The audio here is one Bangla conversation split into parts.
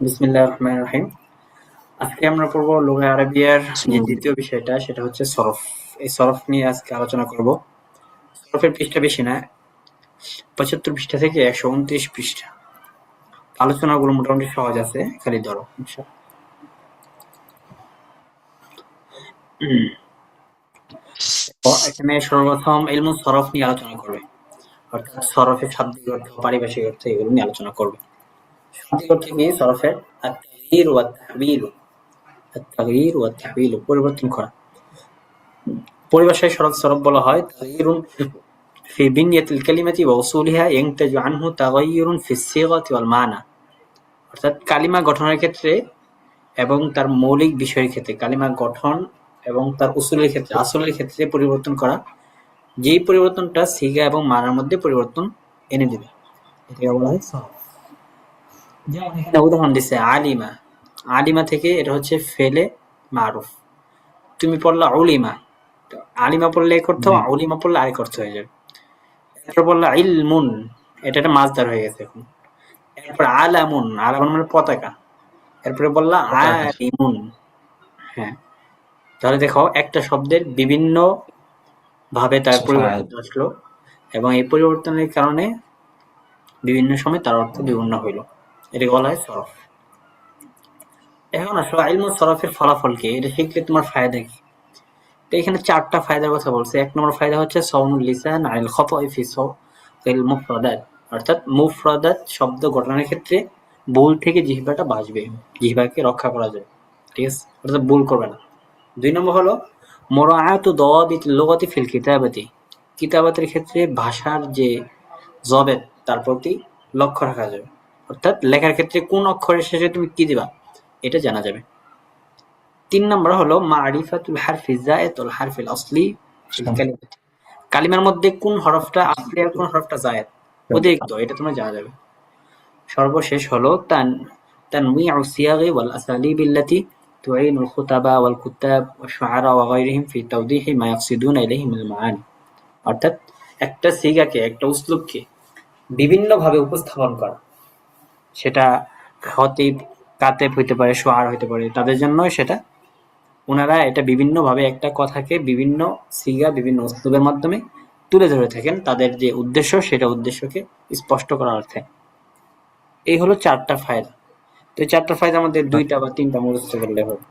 বিসমিল্লাহির রহমানির রহিম। আজকে আমরা পড়ব লুগা আরবিয়ার যে দ্বিতীয় বিষয়টা সেটা হচ্ছে সরফ। এই সরফ নিয়ে আজকে আলোচনা করব। সরফের পৃষ্ঠা বেশি না, ৭৫ পৃষ্ঠা থেকে ১২৯ পৃষ্ঠা। আলোচনাগুলো মোটামুটি সহজ আছে, খালি ধরো। এখানে সর্বপ্রথম ইলমুস সরফ নিয়ে আলোচনা করবে, অর্থাৎ সরফের শাব্দিক অর্থ, পারিভাষিক অর্থ এগুলো নিয়ে আলোচনা করবে। শাব্দিক অর্থ কি? সরফের আত-তাগয়ির ওয়া তাহবিল, আত-তাগয়ির ওয়া তাহবিল পরিবর্তন করা। পরিভাষায় সরফ বলা হয় তাগয়িরুন في بنية الكلمة وأصولها ينتج عنه تغير في الصيغة والمعنى, অর্থাৎ কালিমা গঠনের ক্ষেত্রে এবং তার মৌলিক বিষয়ের ক্ষেত্রে, কালিমা গঠন এবং তার উসুলের ক্ষেত্রে, আসলের ক্ষেত্রে পরিবর্তন করা, যেই পরিবর্তনটা সিগা এবং মানার মধ্যে পরিবর্তন এনে দিবে, এটাকে বলা হয় সরফ। যেমন এখানে উদাহরণ দিচ্ছে আলিমা। আলিমা থেকে এটা হচ্ছে ফেলে মারুফ। তুমি পড়লা উলিমা, আলিমা পড়লে এক অর্থ, উলিমা পড়লে আরেক অর্থ হয়ে যাবে। এরপর বললা ইলমুন, এটা একটা মাসদার হয়ে গেছে এখন। এরপর আলামুন, আলামুন মানে পতাকা। এরপরে বললা আলিমুন। হ্যাঁ, তাহলে দেখো একটা শব্দের বিভিন্ন ভাবে তার পরিবর্তন আসলো এবং এই পরিবর্তনের কারণে বিভিন্ন সময় তার অর্থ বিভিন্ন হইল, এটাকে বলা হয় সরফ। এখন আসলে ইলমু সরফের ফলাফল কি, এটা শিখলে তোমার ফায়দা কি? তো এখানে 4টা ফায়দার কথা বলছে। 1 নম্বর ফায়দা হচ্ছে সাউনুল লিসান আনিল খাতা'i ফি সাওতিল মুফরাদাত, অর্থাৎ মুফরাদাত শব্দ গঠনের ক্ষেত্রে ভুল থেকে জিহ্বাটা বাঁচবে, জিহ্বাকে রক্ষা করা যাবে, ঠিক আছে, অর্থাৎ ভুল করবে না। 2 নম্বর হলো মুরাআতু দাওয়াবিতিল লুগাতি ফিল কিতাবাতি, কিতাবাতের ক্ষেত্রে ভাষার যে জবেত তার প্রতি লক্ষ্য রাখা যাবে, অর্থাৎ লেখার ক্ষেত্রে কোন অক্ষরের শেষে তুমি কি দিবা এটা জানা যাবে। 3 নম্বর হলো মারিফাতুল হারফি যায়েদ ওয়াল হারফিল আসলি ফিল কালিমাত, কালিমার মধ্যে কোন হরফটা আসলি আর কোন হরফটা যায়েদ অতিরিক্ত, এটা তোমরা জানা যাবে। সর্বশেষ হলো তানওয়িউ সিয়াগি ওয়াল আসালিব আল্লাতী তুঈনুল খুতাবা ওয়াল কুত্তাব ওয়াশ-শুআরা ওয়া গায়রিহিম ফি তাওদীহি মা ইয়াকসিদুনা ইলাইহি মিনাল মাআনি, অর্থাৎ একটা সিগাকে, একটা উসলুবকে বিভিন্নভাবে উপস্থাপন করা, সেটা খতিব, কাতেব হইতে পারে, শুআরা হইতে পারে, তাদের জন্য সেটা ওনারা এটা বিভিন্নভাবে একটা কথাকে বিভিন্ন সিগা, বিভিন্ন উসলুবের মাধ্যমে তুলে ধরে থাকেন তাদের যে উদ্দেশ্য, সেটা উদ্দেশ্যকে স্পষ্ট করার অর্থে। এই হলো 4টা ফায়দা। তো এই 4টা ফায়দার মধ্যে 2টা বা 3টা মুখস্থ করলে হবে।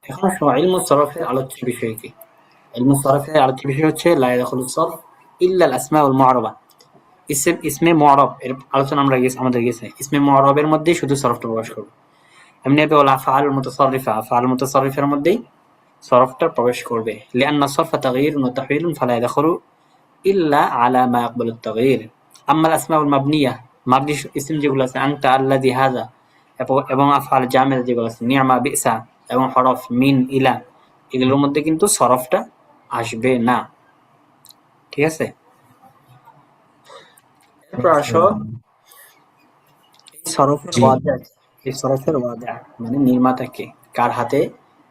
এখন আসো ইলমু সরফের আলোচ্য বিষয় কি? ইলমু সরফের আলোচ্য বিষয় হচ্ছে লা ইয়াদখুলুস সরফ ইল্লা আল আসমাউল মুআরাবা, ইসমে মুআরাব এর আলোচনা আমাদের গেছে। ইসমে মুআরাবের মধ্যেই শুধু সরফটা প্রকাশ করবে। এমনিভাবে ওয়াল আফআল মুতাসাররিফা, আফআল মুতাসাররিফার মধ্যেই সরফটা প্রবেশ করবে। লিআন্না সরফা তাগয়িরুন ওয়া তাহওয়িলুন ফালা ইয়াদখুলু ইল্লা আলা মা ইয়াকবালুত তাগয়ির। আম্মা আল আসমাউল মাবনিয়া, মাবনি ইসম যেগুলো আছে, আনতা, আল্লাযী, হাযা, এবং আফআল জামিদ যেগুলো আছে, নি'মা, বি'সা এবং হরফ মিন, ইলা, এগুলোর মধ্যে কিন্তু সরফটা আসবে না, ঠিক আছে? এরপর আসো এই সরফের ওয়াদা মানে নির্মাতা কে, কার হাতে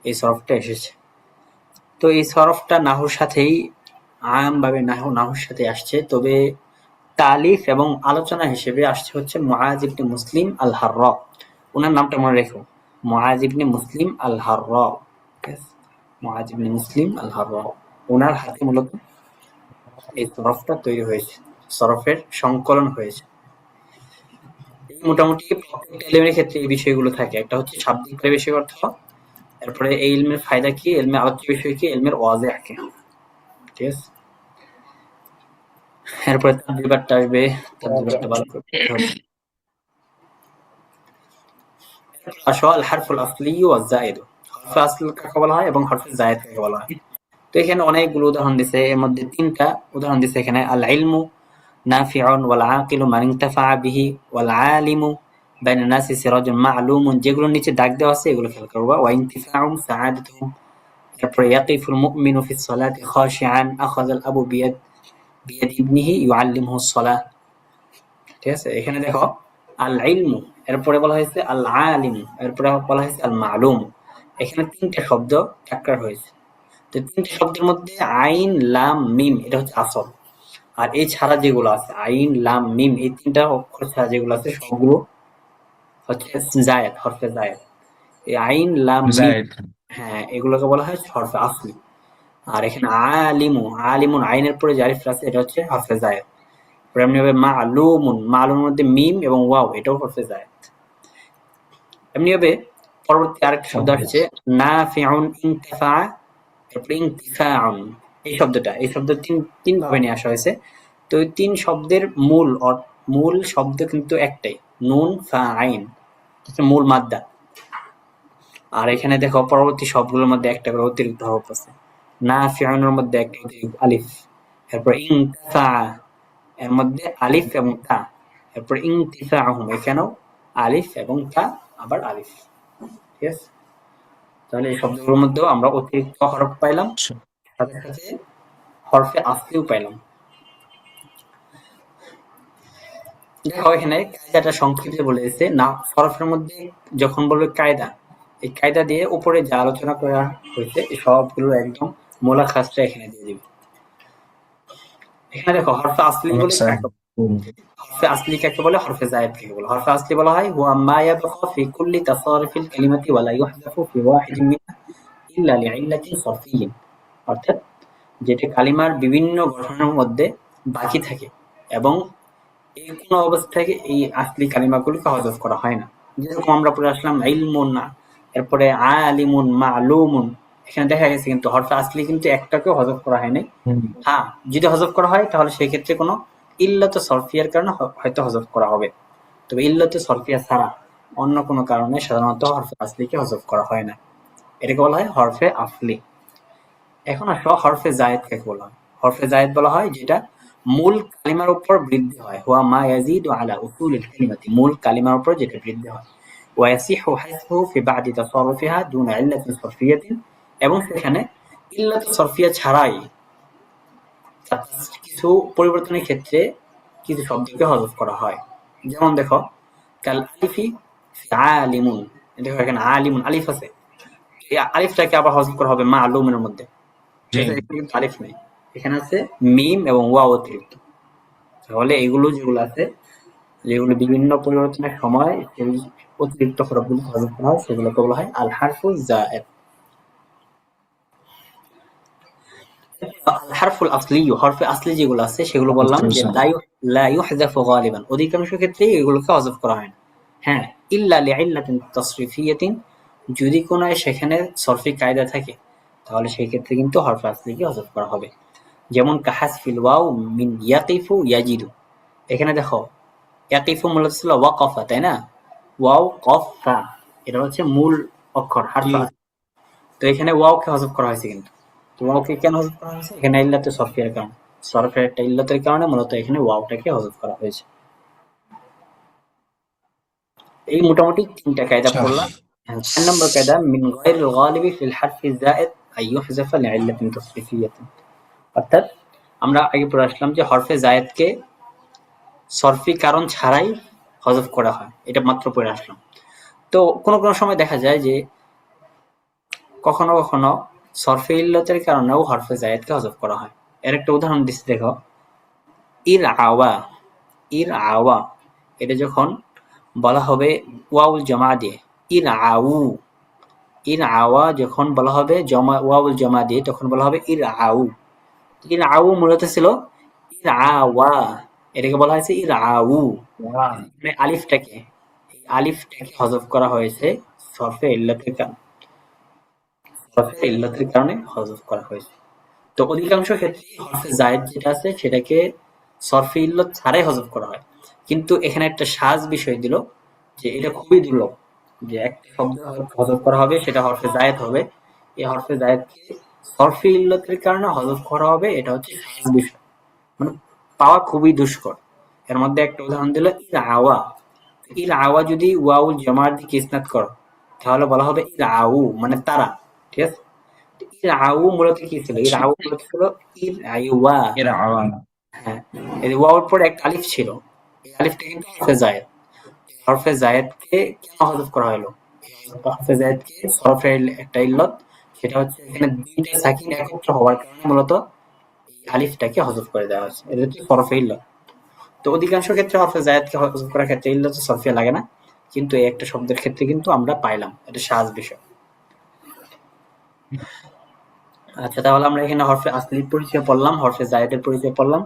এই সরফটা এসেছে। তো এই সরফটা নাহুর সাথেই আমভাবে নাহুর সাথে আসছে, তবে তালিফ এবং আলোচনা হিসেবে আসছে হচ্ছে মুআজ ইবনে মুসলিম আল হাররা। ওনার নামটা মনে রেখো, মুআজ ইবনে মুসলিম আল হাররা, ঠিক আছে? মুআজ ইবনে মুসলিম আল হাররা, ওনার হাতে মূলত এই সরফটা তৈরি হয়েছে, সরফের সংকলন হয়েছে। মোটামুটি প্রত্যেকটা ইলমের ক্ষেত্রে এই বিষয়গুলো থাকে। একটা হচ্ছে শাব্দিক পারিভাষিক অর্থ, এরপরে এই ইলমের ফায়দা কি, ইলমের আলোচ্য বিষয় কি, ইলমের ওয়াজিহ কি, ঠিক আছে? এরপরে তাদবিরটা আসবে, তাদবিরটা ভালো করে পড়তে হবে। আসো আল হারফুল আসলি ওয়াজ জায়েদ, হরফে আসল কাকে বলা হয় এবং হরফে জায়েদ কাকে বলা হয়। তো এখানে অনেকগুলো উদাহরণ দিছে, এর মধ্যে 3টা উদাহরণ দিছে এখানে। আল ইলমু নাফিউন ওয়াল আকিলু মান ইনতাফা বিহি ওয়াল আলিমু বাইনা নাসি সিরাজুন মা'লুমুন, যেগুলো নিচে দাগ দেওয়া আছে এগুলো খেয়াল করবা। ওয়া ইনতিফাউম সাআদাতুহুম, এরপরে ইয়াকিফুল মুমিনু ফিস সালাতি খাশিআন আখাযাল আবু বিয়াদ ইবনিহি ইউআল্লিমুহুস সালাহ, ঠিক আছে? এখানে দেখো আল ইলমু, এরপরে বলা হয়েছে আল আলিম, এরপরে বলা হয়েছে আল মালুম। এখানে 3টা শব্দ ট্যাক্কার হয়েছে। তো 3টে শব্দের মধ্যে আইন, লাম, মিম এটা হচ্ছে আসল, আর এই ছাড়া যেগুলো আছে আইন, লাম, মিম এই 3টা অক্ষর ছাড়া যেগুলো আছে সবগুলো হচ্ছে জায়েদ, হরফে জায়েদ। এই আইন, লাম, মিম, জায়েদ। হ্যাঁ, এগুলোকে বলা হয় হরফে আসলি। আর এখানে আলিমু, আলিমুন আইনের পরে যে আলিফ আছে এটা হচ্ছে হরফে জায়েদ। পরে এমনি হবে মালুমুন, মালুমের মধ্যে মিম এবং ওয়াও, এটাও হরফে জায়েদ। এমনি হবে পরবর্তী আরেকটা শব্দ আসছে নাফিউন ইনতিফা, তারপরে ইনতিফাউন। এই শব্দ তিন ভাবে নিয়ে আসা হয়েছে। তো এই তিন শব্দের মূল শব্দ কিন্তু একটাই, নুন ফা আইন, মূল মাদ্দা। আর এখানে দেখো পরবর্তী সবগুলোর মধ্যে একটা করে অতিরিক্ত হরফ আছে। নাফিউনের মধ্যে একটা অতিরিক্ত আলিফ, এরপর ইনতিফা এর মধ্যে আলিফ এবং তা, এরপর ইনতিফাহুম এখানেও আলিফ এবং তা, আবার আলিফ। ঠিক আছে, তাহলে এই শব্দগুলোর মধ্যেও আমরা অতিরিক্ত হরফ পাইলাম, আচ্ছা। সাথে সাথে হরফে আসলিও পাইলাম। দেখো এখানে কায়দাটা সংক্ষেপে বলে দিয়েছে না, হরফের মধ্যে যখন বলবে কায়দা, এই কায়দা দিয়ে উপরে যা আলোচনা করা হয়েছে এই সবগুলো একদম মোলাখাসটা এখানে দিয়ে দিবে। এখানে দেখো হরফে আসলি বলে আচ্ছা। হরফে আসলি কাকে বলে, হরফে জায়েদ কাকে বলে। হরফে আসলি বলা হয় হুয়া মা ইয়াবকা ফি কুল্লি তাসারিফিল কালিমাতি ওয়া লা ইউহযাফু ফি ওয়াহিদিন মিনহা ইল্লা লিইল্লাতিন সারফিয়্যিন, অর্থাৎ যেটা কালিমার বিভিন্ন গঠনের মধ্যে বাকি থাকে এবং এই কোনো অবস্থায় এই আসলি কালিমাগুলোকে হযফ করা হয় না। যেরকম আমরা পড়ে আসলাম ইলমুন, এরপরে আলিমুন, মালুমুন, এখানে দেখা গেছে কিন্তু হরফে আসলি কিন্তু একটাকেও হযফ করা হয় নাই। হ্যাঁ, যদি হযফ করা হয় তাহলে সেই ক্ষেত্রে কোনো ইল্লাত সরফিয়ার কারণে হয়তো হযফ করা হবে। তবে ইল্লাত সরফিয়া ছাড়া অন্য কোনো কারণে সাধারণত হরফে আসলিকে হযফ করা হয় না। এটাকে বলা হয় হরফে আসলি। এখন আসো হরফে জায়েদ কাকে বলা হয়। হরফে জায়েদ বলা হয় যেটা মূল কালিমার উপর বৃদ্ধি হয়, হুয়া মা ইয়াজিদু আলা উসুলিল কালিমাতি, মূল কালিমার উপর যেটা বৃদ্ধি হয়। ওয়া ইয়াসিহু হাসফুহু ফি বা'দি তাসাররুফিহা দুনা ইল্লাতিন সরফিয়াতিন, এবং সেখানে ইল্লাত সরফিয়া ছাড়াই কিছু পরিবর্তনের ক্ষেত্রে কিছু শব্দকে হযফ করা হয়। যেমন দেখো কাল আলিফি আলিমুন, দেখো এখানে আলিমুন আলিফ আছে, এই আলিফটাকে আবার হযফ করা হবে মালুমের মধ্যে। জি। এখানে কিন্তু আলিফ নেই, এখানে আছে মিম এবং ওয়াও অতিরিক্ত। তাহলে এগুলো যেগুলো আছে, যেগুলো বিভিন্ন পরিবর্তনের সময় সেই অতিরিক্ত হরফগুলো হযফ করা হয়, সেগুলোকে বলা হয় আল হারফুল জায়েদ। আল হারফুল আসলি, হরফে আসলি যেগুলো আছে সেগুলো বললাম যে লা ইউহযাফু গালিবান, অধিকাংশ ক্ষেত্রেই এগুলোকে হযফ করা হয় না। হ্যাঁ, ইল্লা লিইল্লাতিন তাসরিফিয়াতিন, যদি কোনো সেখানে সরফি কায়দা থাকে তাহলে সেই ক্ষেত্রে কিন্তু হরফে আসলিকে হযফ করা হবে। যেমন কাহাসফিল ওয়াও মিন ইয়াকিফু ইয়াজিদু, এখানে দেখো ইয়াকিফু মূলত ছিল ওয়াকফা, তাই না? ওয়াও কফ ফা, এটা হচ্ছে মূল অক্ষর জি। হারফা। তো এখানে ওয়াওকে হযফ করা হয়েছে কিন্তু। তো ওয়াওকে কেন হযফ করা হয়েছে? এখানে ইল্লাতে সরফিয়ার কারণে। সরফের একটা ইল্লাতের কারণে মূলত এখানে ওয়াওটাকে হযফ করা হয়েছে। এই মোটামুটি ৩ টা কায়দা আচ্ছা। পড়লাম। ৪ নম্বর কায়দা মিন গায়রিল গালিবি ফিল হারফি যায়েদ আন ইউহযাফা লিইল্লাতিন তাসরিফিয়াতিন। অর্থাৎ আমরা আগে পড়ে আসলাম যে হরফে জায়েদকে সরফি কারণ ছাড়াই হযফ করা হয়। এটা মাত্র পড়ে আসলাম। তো কোনো সময় দেখা যায় যে কখনো সরফে ইল্লতের কারণেও হরফে জায়েদকে হযফ করা হয়। এর একটা উদাহরণ দিচ্ছি দেখো, ইর আওয়া, ইর আওয়া, এটা যখন বলা হবে ওয়াউল জমা দিয়ে, ইর আউ, ইর আওয়া যখন বলা হবে জমা ওয়াউল জমা দিয়ে তখন বলা হবে ইর আউ। ইর আউ মূলত ছিল ইর আওয়া, এটাকে বলা হয়েছে ইর আউ। মানে আলিফটাকে হযফ করা হয়েছে সরফে ইল্লাতের কারণে, হরফে ইল্লাতের কারণে হযফ করা হয়েছে। তো অধিকাংশ ক্ষেত্রে হরফে জায়েদ যেটা আছে সেটাকে সরফে ইল্লত ছাড়াই হযফ করা হয়। কিন্তু এখানে একটা সাজ বিষয় দিল যে এটা খুবই দুর্লভ যে একটা শব্দ হযফ করা হবে সেটা হরফে জায়েদ হবে। এই হরফে জায়েদকে সরফে ইল্লতের কারণে হযফ করা হবে, এটা হচ্ছে সাজ বিষয়। মানে পাওয়া খুবই দুষ্কর। এর মধ্যে একটা উদাহরণ দিল ইল আওয়া। ইল আওয়া যদি ওয়াউল জমার দিকে ইসনাদ করো তাহলে বলা হবে ইল আউ, মানে তারা। ঠিক আছে, ইর আউ মূলত কি ছিল? ইর আচ্ছা। আউ মূলত ছিল ইর আইওয়া। এর আওয়াজ। হ্যাঁ, এই ওয়াওর পরে একটা আলিফ ছিল, এই আলিফটা কিন্তু হরফে জায়েদ। হরফে জায়েদকে কেন হযফ করা হলো? হরফে জায়েদকে সরফের একটা ইল্লত, সেটা হচ্ছে এখানে দুইটা সাকিন একত্র হওয়ার কারণে মূলত এই আলিফটাকে হযফ করে দেওয়া হয়েছে। এটা হচ্ছে সরফে ইল্লত। তো অধিকাংশ ক্ষেত্রে হরফে জায়েদকে হযফ করার ক্ষেত্রে ইল্লত সরফিয়া লাগে না, কিন্তু এই একটা শব্দের ক্ষেত্রে কিন্তু আমরা পাইলাম, এটা সাজ বিষয়। আচ্ছা, তাহলে আমরা এখানে হরফে আসলির পরিচয় পড়লাম, হরফে জায়েদের পরিচয় পড়লাম,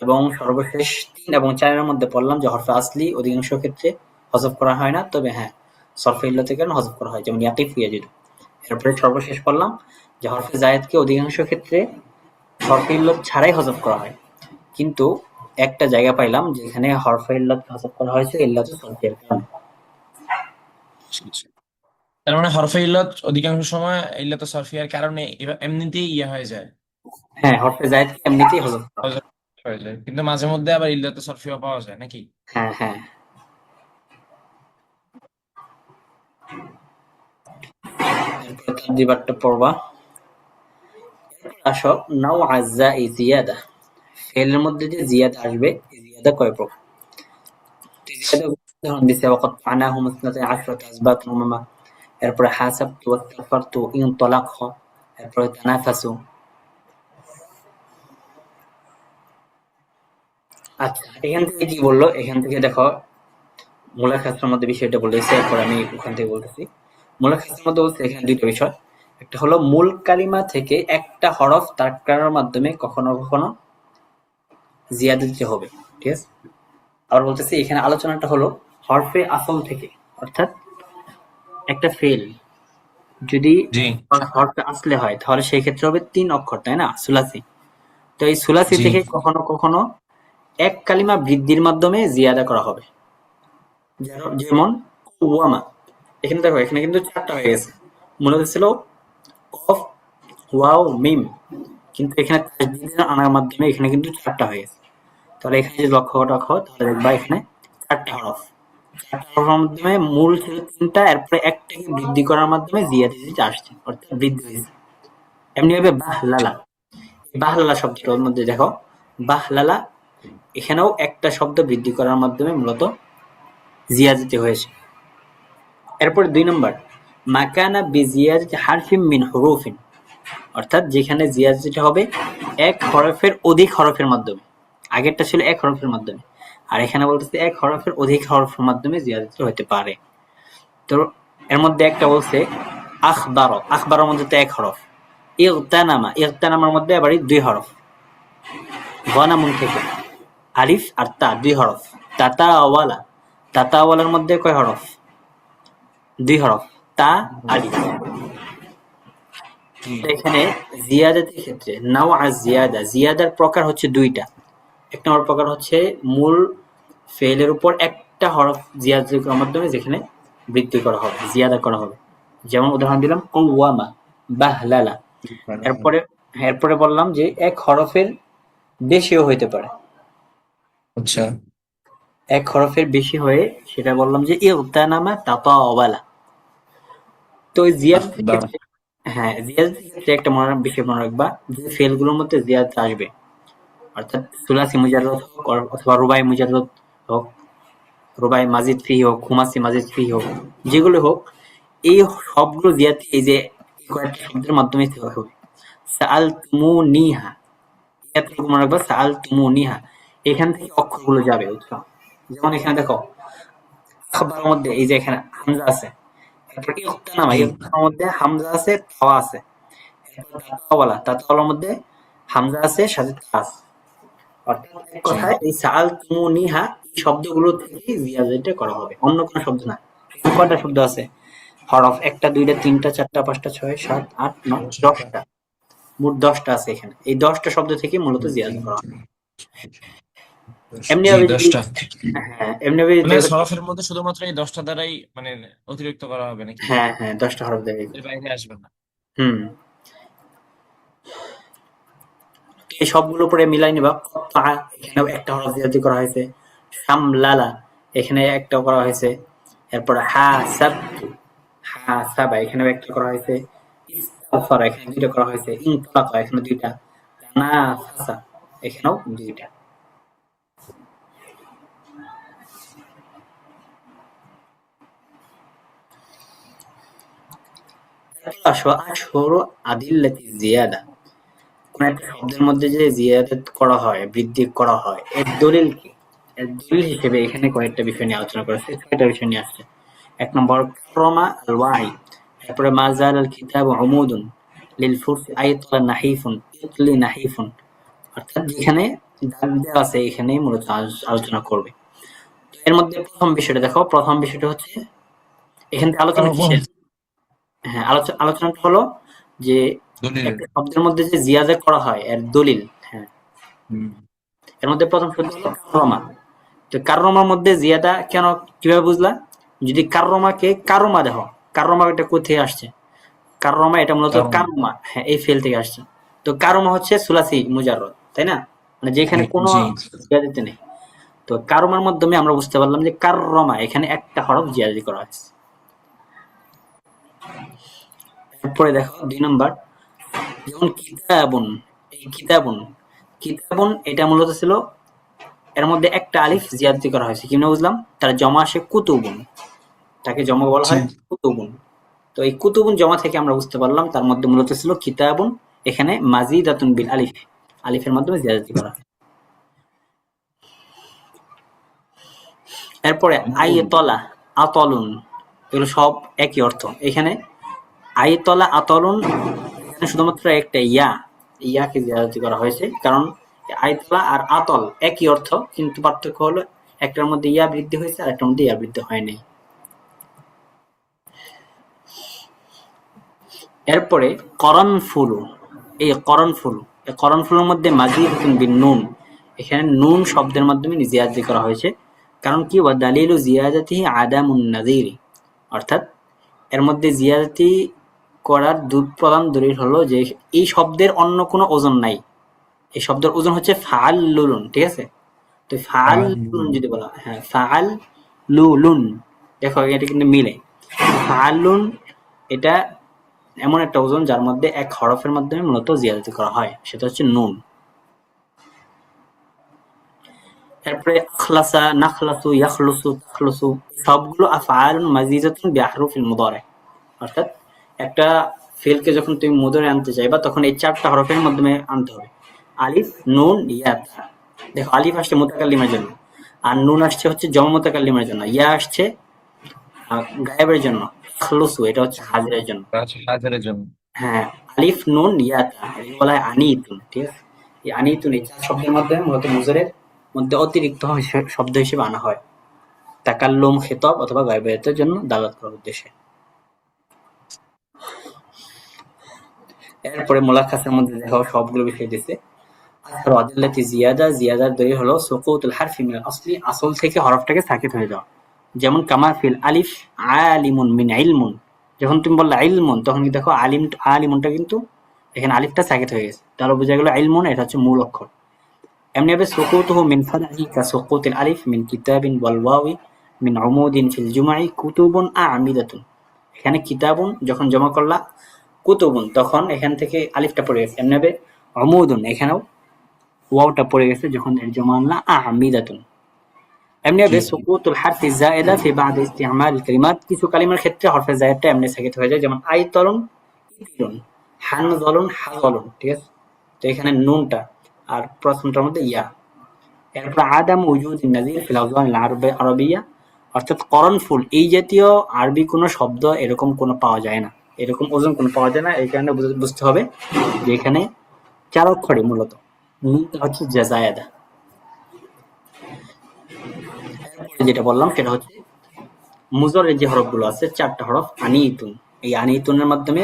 এবং সর্বশেষ ৩ এবং ৪ এর মধ্যে পড়লাম যে হরফে আসলি অধিকাংশ ক্ষেত্রে হজফ করা হয় না, তবে হ্যাঁ সরফে ইল্লতের কারণে হজফ করা হয়, যেমন ইয়াকিফ ইয়াজিদু। এরপরে সর্বশেষ পড়লাম যে হরফে জায়েদকে অধিকাংশ ক্ষেত্রে হরফে ইল্লত ছাড়াই হজফ করা হয়, কিন্তু একটা জায়গা পাইলাম যেখানে হরফে ইল্লত হজফ করা হয়েছে ইল্লাতে সরফিয়ার কারণে। তার মানে হরফে ইল্লত অধিকাংশ সময় ইল্লাত সরফিয়ার কারণে এমনিতেই ইয়ে হয়ে যায়, হ্যাঁ, হরফে জায়েদকে এমনিতেই হজফ করা হয়। হজম হয়ে যায়, কিন্তু মাঝে মধ্যে আবার ইল্লাত সরফিয়া পাওয়া যায় নাকি? হ্যাঁ, হ্যাঁ। এরপরে তারজিবারটা পড়বা। আসো, নাও আজ্জা ই জিয়াদা, ফেলের মধ্যে যে জিয়াদা আসবে, এই জিয়াদা কয় প্রকার? জিয়াদা উদাহরণ দিছে, ওয়াকাদ আনাহুম ইসনাতাই আশরাতা আসবাতান উমামা। এরপরে হাসাবতু ওয়াস্তাগফারতু ইনতালাকহ। এরপরে তানাফাসু। আচ্ছা, এখান থেকে কি বললো? এখান থেকে দেখো, মুলাখাসের মধ্যে বিষয়টা বলেছে, এরপর আমি ওখান থেকে বলতেছি। মুলাখাসের মধ্যে বলছে এখানে দুইটা বিষয়। একটা হলো মূল কালিমা থেকে একটা হরফ তার্ক করার মাধ্যমে কখনো কখনো জিয়াদা দিতে হবে, ঠিক আছে? আবার বলতেছি এখানে আলোচনাটা হলো হরফে আসল থেকে, অর্থাৎ একটা ফেল যদি জি হরফে আসলে হয় তাহলে সেই ক্ষেত্রে হবে ৩ অক্ষর, তাই না? সুলাসি। তো এই সুলাসি জি থেকে কখনো কখনো এক কালিমা বৃদ্ধির মাধ্যমে জিয়াদা করা হবে, যেমন ওয়ামা। এখানে দেখো, এখানে কিন্তু ৪টা হয়ে গেছে। মূলত ছিল কফ, ওয়াও, মিম, কিন্তু এখানে তাসদীদ আনার মাধ্যমে এখানে কিন্তু ৪টা হয়ে গেছে। তাহলে এখানে যদি লক্ষ্য রাখো তাহলে দেখবা এখানে ৪টা হরফ। ৪টা হরফের মাধ্যমে মূল ছিল ৩টা, এরপরে একটাকে বৃদ্ধি করার মাধ্যমে জিয়াদা আসছে, অর্থাৎ বৃদ্ধি হয়েছে। এমনি ভাবে বাহলালা, বাহলালা শব্দটার মধ্যে দেখো, বাহলালা এখানেও একটা শব্দ বৃদ্ধি করার মাধ্যমে মূলত জিয়াদতি হয়েছে। এরপর ২ নম্বর, মাকানা বিজিয়াদতি হারফিন মিন হুরুফিন, অর্থাৎ যেখানে জিয়াদতিটা হবে এক হরফের অধিক হরফের মাধ্যমে। আগেরটা ছিল এক হরফের মাধ্যমে, আর এখানে বলতেছে এক হরফের অধিক হরফের মাধ্যমে জিয়াদতি হতে পারে। তো এর মধ্যে একটা বলছে আখবার, আখবারের মধ্যে তো এক হরফ। ইগতানামা, ইগতানামার মধ্যে আবার ২ হরফ। গনামুন থেকে আলিফ আর তা ২ হরফ। তাতাওয়ালা, তাতাওয়ালার মধ্যে কয় হরফ? ২ হরফ, তা আলিফ। এখানে জিয়াদাতের ক্ষেত্রে নাওআ জিয়াদা, জিয়াদার প্রকার হচ্ছে ২টা। এক নম্বর প্রকার হচ্ছে মূল ফেলের উপর একটা হরফ জিয়াদা করার মাধ্যমে যেখানে বৃদ্ধি করা হবে, জিয়াদা করা হবে। যেমন উদাহরণ দিলাম কওয়ামা, বাহলালা। এরপরে বললাম যে এক হরফের বেশিও হইতে পারে। আচ্ছা। এক হরফের বেশি হয়ে সেটা বললাম যে ইগতানামা তাতাওয়ালা। তো ওই জিয়াদাতের আখবার। ক্ষেত্রে, হ্যাঁ, জিয়াদাতের ক্ষেত্রে একটা বিষয় মনে রাখবা যে ফেলগুলোর মধ্যে জিয়াদা আসবে, অর্থাৎ সুলাসি মুজাররদ হোক অথবা রুবাই মুজাররদ হোক, রুবাই মাজিদ ফি হোক, খুমাসি মাজিদ ফি হোক, যেগুলো হোক, এই সবগুলো জিয়াদতি এই যে কয়েকটা শব্দের মাধ্যমে হবে। সাআলতুমুনিহা, এতটুকু মনে রাখবা, সাআলতুমুনিহা, এখান থেকে অক্ষরগুলো যাবে, বুঝছো? যেমন এখানে দেখো, আখবারের মধ্যে এই যে এখানে হামজা আছে, এরপর ইগতানামা, জি ইগতানামার মধ্যে হামজা আছে, তাওয়া আছে। এরপর তাতাওয়ালা, তাতাওয়ালার মধ্যে হামজা আছে, সাথে তা আছে। অর্থাৎ এক জি কথায় এই সাআলতুমুনিহা এই শব্দগুলো থেকেই জিয়াদাটা করা হবে, অন্য কোনো শব্দ না। এখানে কয়টা শব্দ আছে? হরফ ১টা ২টা ৩টা ৪টা ৫টা ৬ ৭ ৮ ৯ ১০টা, মোট ১০টা আছে এখানে। এই ১০টা শব্দ থেকে মূলত জিয়াদা করা হয়। এমনি জি ভাবে যদি, 10টা। হ্যাঁ, এমনি ভাবে মানে সরফের মধ্যে শুধুমাত্র এই 10টা দ্বারাই মানে অতিরিক্ত করা হবে নাকি? হ্যাঁ, হ্যাঁ, ১০টা হরফ দেবে। এর বাইরে আসবে না? হুম। এই সবগুলো পরে মিলাই নিবা। কত্তাআ, এখানেও একটা হরফ জিয়াদা করা হয়েছে। সামলালা, এখানে একটা করা হয়েছে। এরপর হাসাবতু, হাসাবা, এখানেও একটা করা হয়েছে। ইস্তাগফারা, এখানে ২টা করা হয়েছে। ইনতালাকা, এখানে ২টা। তানাফাসা, এখানেও ২টা। আসো আশহুরু আদিল্লাতি জিয়াদা, কোন একটা শব্দের মধ্যে যে জিয়াদত করা হয়, বৃদ্ধি করা হয়, এর দলিল কি? এর দলিল হিসেবে এখানে কয়েকটা বিষয় নিয়ে আলোচনা করা হয়েছে, ৬টা বিষয় নিয়ে আসছে। এক নম্বর কাররামা আল ওয়াই, এরপরে মা জালাল কিতাবু উমুদুন লিল ফুরসি আইতালা নাহিফুন ইতলি নাহিফুন, অর্থাৎ যেখানে দাগ দেওয়া আছে এখানেই মূলত আলোচনা করবে। তো এর মধ্যে প্রথম বিষয়টা দেখো, প্রথম বিষয়টা হচ্ছে এখান থেকে আলোচনা কিসের? হ্যাঁ, আলোচনাটা হলো যে দলিল। একটা শব্দের মধ্যে যে জিয়াদা করা হয় এর দলিল। হ্যাঁ, হুম। এর মধ্যে প্রথম শব্দ হলো কাররমা। তো কাররমার মধ্যে জিয়াদা কেন, কিভাবে বুঝলা? যদি কাররমাকে কাররমা দেখো, কাররমা এটা কোথেকে আসছে? কাররমা এটা মূলত কারণ কাররমা, হ্যাঁ এই ফেল থেকে আসছে। তো কাররমা হচ্ছে সুলাসি মুজাররদ, তাই না? মানে যেখানে কোনো জি। জিয়াদা নেই। তো কাররমার মাধ্যমে আমরা বুঝতে পারলাম যে কাররমা এখানে একটা হরফ জিয়াদি করা হয়েছে। এরপরে দেখো ২ নম্বর, যেমন কিতাবুন, এই কিতাবুন, কিতাবুন এটা মূলত ছিল এর মধ্যে একটা আলিফ জিয়াদতি করা হয়েছে। কেমনে বুঝলাম? তার জমা আসে কুতুবুন, তাকে জমা বলা জি। হয় কুতুবুন। তো এই কুতুবুন জমা থেকে আমরা বুঝতে পারলাম তার মধ্যে মূলত ছিল কিতাবুন, এখানে মাজিদাতুন বিল আলিফ, আলিফের মাধ্যমে জিয়াদতি করা হয়। এরপরে আইতলা, আতলুন, এগুলো সব একই অর্থ। এখানে আইতলা, আতলুন, এখানে শুধুমাত্র একটা ইয়াকে জিয়াদতি করা হয়েছে, কারণ আইতলা আর আতল একই অর্থ, কিন্তু পার্থক্য হলো একটার মধ্যে ইয়া বৃদ্ধি হয়েছে আর একটার মধ্যে ইয়া বৃদ্ধি হয় নাই। এরপরে করনফুলু, এই করনফুলু, এই করনফুলুর মধ্যে মাজিদাতুন বিন নুন, এখানে নুন শব্দের মাধ্যমে জিয়াদতি করা হয়েছে। কারণ কি? ওয়া দালিলু জিয়াদাতিহি আদামুন নাযিরি, অর্থাৎ এর মধ্যে জিয়াদতি করার প্রধান দলিল হলো যে এই শব্দের অন্য কোনো ওজন নাই। এই শব্দের ওজন হচ্ছে ফাআল লুলুন, ঠিক আছে? তো ফাআল লুলুন যদি বলা হয়, হ্যাঁ ফাআল লুলুন, দেখো এটা কিন্তু মিলে। ফাআলুন এটা এমন একটা ওজন যার মধ্যে এক হরফের মাধ্যমে মূলত জিয়াদতি করা হয়, সেটা হচ্ছে নুন। এরপরে আখলাসা, নাখলাসু, ইয়াখলুসু, তাখলুসু, সবগুলো আফআলুন মাজিজাতুন বিআহরুফিল মুদারি, অর্থাৎ একটা ফেলকে যখন তুমি মুদারে আনতে চাইবা তখন এই চারটা হরফের মাধ্যমে আনতে হবে। আলিফ, নুন, ইয়া, তা। দেখো আলিফ আসছে মুতাকাল্লিমের জন্য, আর নুন আসছে হচ্ছে জমা মুতাকাল্লিমের জন্য, ইয়া আসছে গায়েবের জন্য, খলুসু এটা হচ্ছে হাজিরের জন্য। হাজারের জন্য। হ্যাঁ, আলিফ, নুন, ইয়া, তা, এটাকে বলা হয় আনিতুন, ঠিক আছে? এই আনিতুন এই চার শব্দের মাধ্যমে মূলত মুজারের মধ্যে অতিরিক্ত শব্দ হিসেবে আনা হয়, তাকাল্লুম, খেতাব অথবা গায়বিয়তের জন্য দালাত করার উদ্দেশ্যে। এরপরে মুলাক্কাসের মধ্যে দেখো সবগুলো বিষয় দিছে। আর আদিল্লাতি জিয়াদা, জিয়াদার দলিল হলো সুকুতুল হারফি মিনাল আসলি, আসল থেকে হরফটাকে সাকিত হয়ে যাওয়া। যেমন কামা ফিল আলিফ আলিমুন মিন ইলমুন, যখন তুমি বললে ইলমুন তখন কি দেখো আলিমুনটা কিন্তু এখানে আলিফটা সাকিত হয়ে গেছে, তাহলে বোঝা গেল ইলমুন এটা হচ্ছে মূল অক্ষর। এমনি ভাবে সুকুতুহু মিন ফাদহি কা সুকুতিল আলিফ মিন কিতাবিন ওয়াল ওয়াwi মিন উমুদিন ফিল জুমাই কুতুবুন আমিদাতুন, এখানে কিতাবুন যখন জমা করলা কুতুবুন তখন এখান থেকে আলিফটা পড়ে গেছে। এমনি ভাবে উমুদুন এখানেও ওয়াওটা পড়ে গেছে যখন এর জমা আনলা আমিদাতুন। এমনি জি। ভাবে সুকুতুল হারফি জায়েদা ফি বা'দ ইস্তিমাল কালিমাত, কিছু কালিমার ক্ষেত্রে হরফে জায়েদটা এমনি সাকিত হয়ে যায়, যেমন আইতলুন, ইতিলুন, হানজলুন, হাজলুন, ঠিক আছে? তো এখানে নুনটা আর প্রথমটার মধ্যে ইয়া। এরপর আদাম উজুদিন নাযির ফিল আওযানিল আরবিয়্যা, অর্থাৎ করণফুল এই জাতীয় আরবি কোনো শব্দ এরকম কোনো পাওয়া যায় না, এরকম ওজন কোনো পাওয়া যায় না। এই কারণে বুঝতে হবে যে এখানে চার অক্ষরে মূলত নুনটা হচ্ছে জাযায়েদা। যেটা বললাম সেটা হচ্ছে মুজরের যে হরফগুলো আছে চারটা হরফ আনিতুন, এই আনিতুনের মাধ্যমে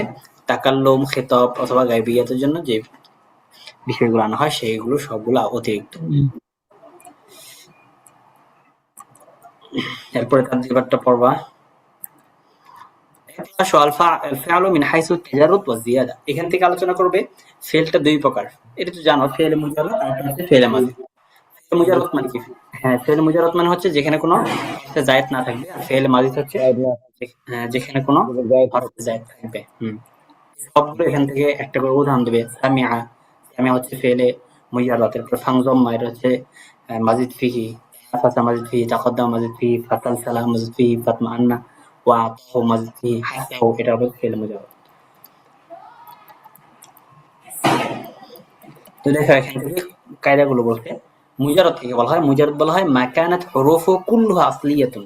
তাকাল্লুম, খেতাব অথবা গায়বিয়াতের জন্য যে বিষয়গুলো আনা হয় সেইগুলো সবগুলো অতিরিক্ত। এরপরে তার যেবারটা পড়বা এখান থেকে আলোচনা করবে ফেলটা দুই প্রকার, এটা তো জানো, ফেল মুজাররদ আর একটা হচ্ছে ফেল মাজি। ফেল মুজাররদ মানে কি? হ্যাঁ, ফেল মুজাররদ মানে হচ্ছে যেখানে কোনো জায়েদ না থাকবে, আর ফেল মাজি হচ্ছে যেখানে কোনো হরফ জায়েদ থাকবে। সবগুলো এখান থেকে একটা করে উদাহরণ দেবে। সামিআ, সামিআ হচ্ছে ফেলে মুজাররদ। এরপর ফানজাম্মা এটা হচ্ছে মাজিদ ফিহি, নাফাসা মাজিদ ফিহি, তাকাদ্দাম মাজিদ ফিহি, ফাতালসালা মাজিদ ফিহি, ফাতমাআন্না, ওয়া আতাহু মাজিদ ফিহি, হাসাহু এটা হবে ফেল মুজাররদ। তো দেখো এখান থেকে কায়দাগুলো বলতে মুজাররদ থেকে বলা হয়, মুজাররদ বলা হয় মা কানাত হুরুফু কুল্লুহা আসলিয়াতুন,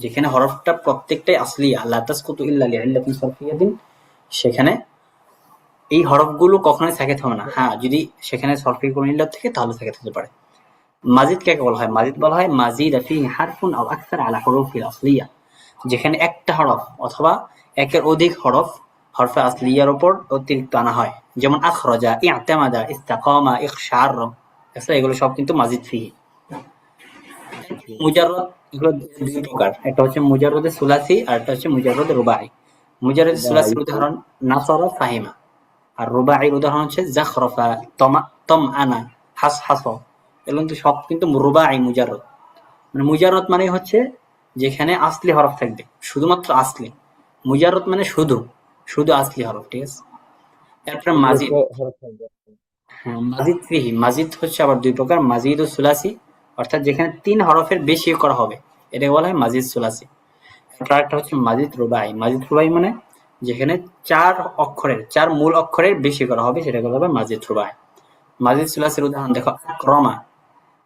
যেখানে হরফটা প্রত্যেকটাই আসলিয়া, লা তাসকুতু ইল্লা লিইল্লাতিন সরফিয়াতিন, সেখানে এই হরফগুলো কখনোই সাকিত হবে না। হ্যাঁ, যদি সেখানে সরফি কোনো ইল্লাত থাকে তাহলে সাকিত হতে পারে। মাজিদ কাকে বলা হয়? মাজিদ বলা হয় মাজিদা ফিহি হারফুন আও আকসার আলা হুরুফিল আসলিয়া, যেখানে একটা হরফ অথবা একের অধিক হরফে আসলিয়ার উপর অতিরিক্ত আনা হয়। যেমন আখরাজা, ইআতামাদা, ইস্তাকামা, ইখশার, এগুলো সব কিন্তু মাজিদ ফিহি। জি মুজাররদ এগুলো দুই প্রকার, একটা হচ্ছে মুজাররদে সুলাসি আর একটা হচ্ছে মুজাররদে রুবাই। মুজাররদে ভাই, সুলাসির উদাহরণ নাসরা, ফাহিমা। আর রুবাইয়ের উদাহরণ হচ্ছে জাখরাফা, তমআনা, হাসহাস। এগুলো কিন্তু সব কিন্তু রুবাই মুজাররদ। মানে মুজাররদ মানে হচ্ছে যেখানে আসলি হরফ থাকবে, শুধুমাত্র আসলি। মুজাররদ মানে শুধু শুধু আসলি হরফ, ঠিক আছে? এরপরে মাজিদ। অতিরিক্ত হরফ থাকবে। হ্যাঁ, মাজিদ ফিহি, মাজিদ হচ্ছে আবার দুই প্রকার, মাজিদ ও সুলাসি, অর্থাৎ যেখানে ৩ হরফের বেশি করা হবে এটাকে বলা হয় মাজিদ সুলাসি। এরপর আরেকটা হচ্ছে মাজিদ রুবাই। মাজিদ রুবাই মানে যেখানে ৪ মূল অক্ষরের বেশি করা হবে সেটাকে বলা হবে মাজিদ রুবাই। মাজিদ সুলাসির উদাহরণ দেখো, আকরামা,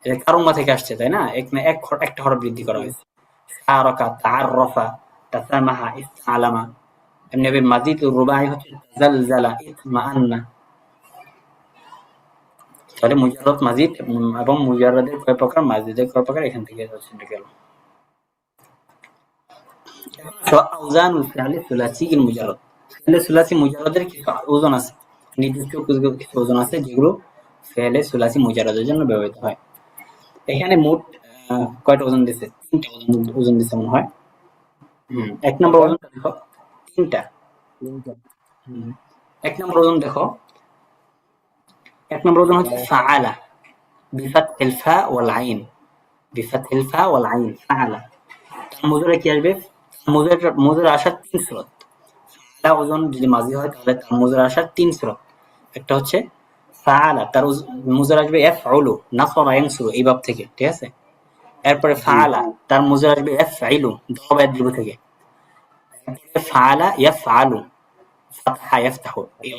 এটা কারুমা থেকে আসছে, তাই না? এখানে একটা হরফ বৃদ্ধি করা হয়েছে। শারাকা, তাআররাফা, তাসামাহা, ইসতালামা। এমনিভাবে মাজিদ রুবাই হচ্ছে জালজালা, ইতমাআন্না। তাহলে মুজাররদ, মাজিদ এবং মুজাররদের কয় প্রকার, মাজিদের কয় প্রকার, এখান থেকে গেল। আউজানুল ফিআলি সুলাসিল মুজাররদ। ফিআলে সুলাসি মুজাররদের কিছু ওজন আছে, নির্দিষ্ট কিছু ওজন আছে যেগুলো ফিআলে সুলাসি মুজাররদের জন্য ব্যবহৃত হয়। এখানে মোট কয়টা ওজন দিছে? ৩টা ওজন দিছে মনে হয়। এক নম্বর কয়টা? ওজনটা দেখো, ৩টা। 3টা। এক নম্বর ওজন দেখো, এক নম্বর ওজন হচ্ছে ফাআলা, বিফাতহিল ফা ওয়াল আইন, বিফাতহিল ফা ওয়াল আইন, ফাআলা। তার মুজরে কি আসবে? মুজরে আসার ৩ সুরত। ফাআলা ওজন যদি মাজি হয় তাহলে তার মুজরে আসার ৩ সুরত। একটা হচ্ছে ফাআলা, তার মুজরে আসবে ইয়াফউলু, নাসরা ইয়ানসুরু, এই বাব থেকে, ঠিক আছে? এরপরে জি ফাআলা, তার মুজরে আসবে ইয়াফইলু, দাবা ইয়াদরিবু থেকে। এরপরে ফাআলা ইয়াফআলু, ফাতহা ইয়াফতাহু, এই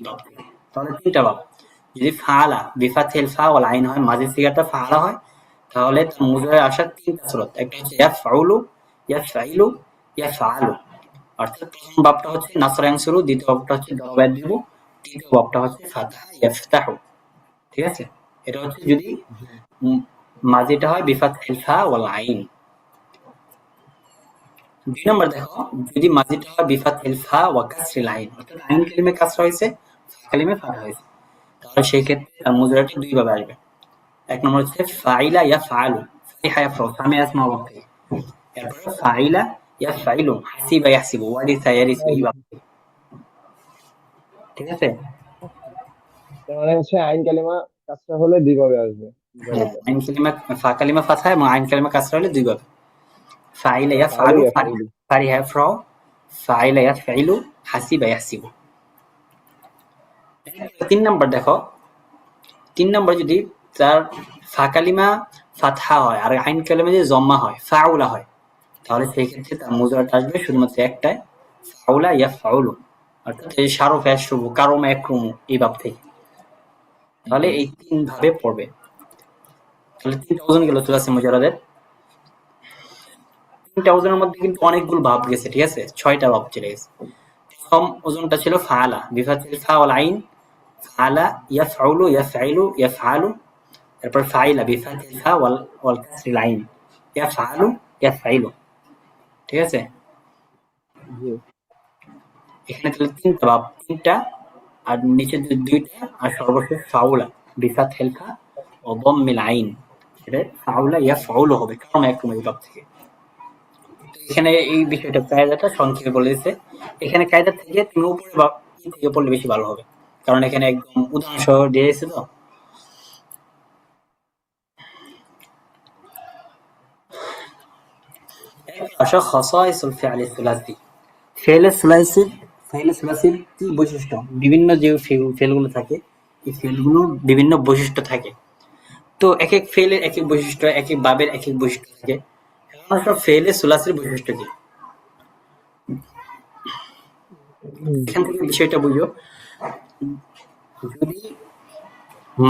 বাব থেকে। তাহলে ৩টা বাব। যদি ফাআলা বিফাতহিল ফা ওয়াল আইন হয়, মাজি সিগাটা ফাআলা হয়, তাহলে তার মুজরে আসার ৩টা সুরত। একটা হচ্ছে ইয়াফউলু, ইয়াফইলু, ইয়াফআলু। অর্থাৎ প্রথম বাবটা হচ্ছে নাসরা ইয়ানসুরু, দ্বিতীয় বাবটা হচ্ছে দাবা ইয়াদরিবু, তৃতীয় বাবটা হচ্ছে ফাতহা ইয়াফতাহু, ঠিক আছে? এটা হচ্ছে যদি জি মাজিটা হয় বিফাতহিল ফা ওয়াল আইন। ২ নম্বর দেখো, যদি মাজিটা হয় বিফাতহিল ফা ওয়া কাসরিল আইন, অর্থাৎ আইন কালিমে কাসরা হয়েছে, ফা কালিমে ফাতহা হয়েছে, তাহলে সেই ক্ষেত্রে তার মুজরাটি ২ ভাবে আসবে। এক নম্বর হচ্ছে ফাইলা ইয়াফআলু, ফাতিহা ইয়াফরাউ, সামিআ ইয়াসমাউ বাব থেকে। এরপরে ফাইলা ইয়াফআইলু, হাসিবা ইয়াহসিবু, ওয়ারিসা ইয়ারিসু, এই বাব থেকে, ঠিক আছে? তার মানে হচ্ছে আইন কালিমা কাজটা হলে ২ ভাবে আসবে হ্যাঁ, মুজাররদে। আইন কালিমা, ফা কালিমা ফাতহা এবং আইন কালিমা কাসরা হলে ২ ভাবে। ফাইলা ইয়াফআলু, ইয়াফআলু, ইয়াফইলু। ফারিহা ইয়াফরাউ, ফাইলা ইয়াফইলু, হাসিবা ইয়াহসিবু। ৩ নম্বর দেখো, ৩ নম্বর যদি তার ফা কালিমা ফাতহা হয় আর আইন কালিমা যদি জম্মা হয়, ফাউলা হয়, তাহলে সেই ক্ষেত্রে তার মুজরাটা আসবে শুধুমাত্র একটাই, ফাউলা ইয়াফআলু, অর্থাৎ এই শারফ ইয়াশরুবু, কারমা ইয়াকরুমু, এই বাব থেকে। তাহলে জি এই ৩ ভাবে পড়বে। তাহলে ৩টা ওজন গেল চুলাসি মুজাররদের। ৩টা ওজনের মধ্যে কিন্তু অনেকগুলো ভাব গেছে, ঠিক আছে? ৬টা ভাব চলে গেছে। প্রথম ওজনটা ছিল ফাআলা, বিফাতহিল ফা ওয়াল আইন, ফাআলা ইয়াফউলু, ইয়াফইলু, ইয়াফআলু। এরপর ফাইলা বিফাতহিল ফা ওয়াল কাসরিল আইন, ইয়াফআলু, ইয়াফইলু, ঠিক আছে? জি এখানে তাহলে ৩টা ভাব, ৩টা, আর নিচে ২টা, আর সর্বশেষ ফাউলা বিফাতহিল ফা ও দাম্মিল আইন, এটা ফাউলা ইয়াফউলু হবে, কারণ একরকম এই ভাব থেকে। এখানে এই বিষয়টা কায়দাটা সংক্ষেপে বলে দিচ্ছে। এখানে কায়দা থেকে তুমি উপরে বা থেকে পড়লে বেশি ভালো হবে, কারণ এখানে একদম উদাহরণ সহ দিয়েছে। তো আসা খাসাইসুল ফিআল সুলাসি, ফেলে সুলাসির কি বৈশিষ্ট্য? বিভিন্ন যে ফেলগুলো থাকে, এই ফেলগুলোর বিভিন্ন বৈশিষ্ট্য থাকে। তো এক এক ফেলের এক এক বৈশিষ্ট্য, এক এক বাবের এক এক বৈশিষ্ট্য থাকে। এখন সব ফেলে সুলাসির বৈশিষ্ট্য কি, এখান থেকে বিষয়টা বুঝো। যদি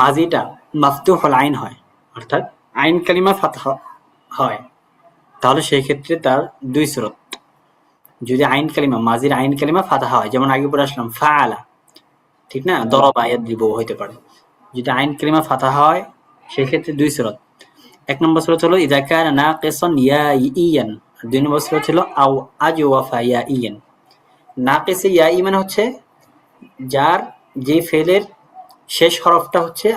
মাজিটা মাফতুহুল আইন হয়, অর্থাৎ আইন কালিমা ফাতহা হয়, তাহলে সেই ক্ষেত্রে তার দুই সুরত। যদি আইন কালিমা মাজির আইন কালিমা ফাতাহা হয়, যেমন আগে পরে আসলাম ফাআলা, ঠিক না, দরবা ইয়াদরিবু হইতে পারে। যদি আইন কালিমা ফাতাহা হয় সেই ক্ষেত্রে দুই সুরত। এক নম্বর সুরত হলো ইযা কানা নাকিসান ইয়াইয়ান, আর দুই নম্বর সুরত হলো আও আজওয়াফা ইয়াইয়ান। নাকিসে ইয়াই মানে হচ্ছে যার যে ফেলের শেষ হরফটা হচ্ছে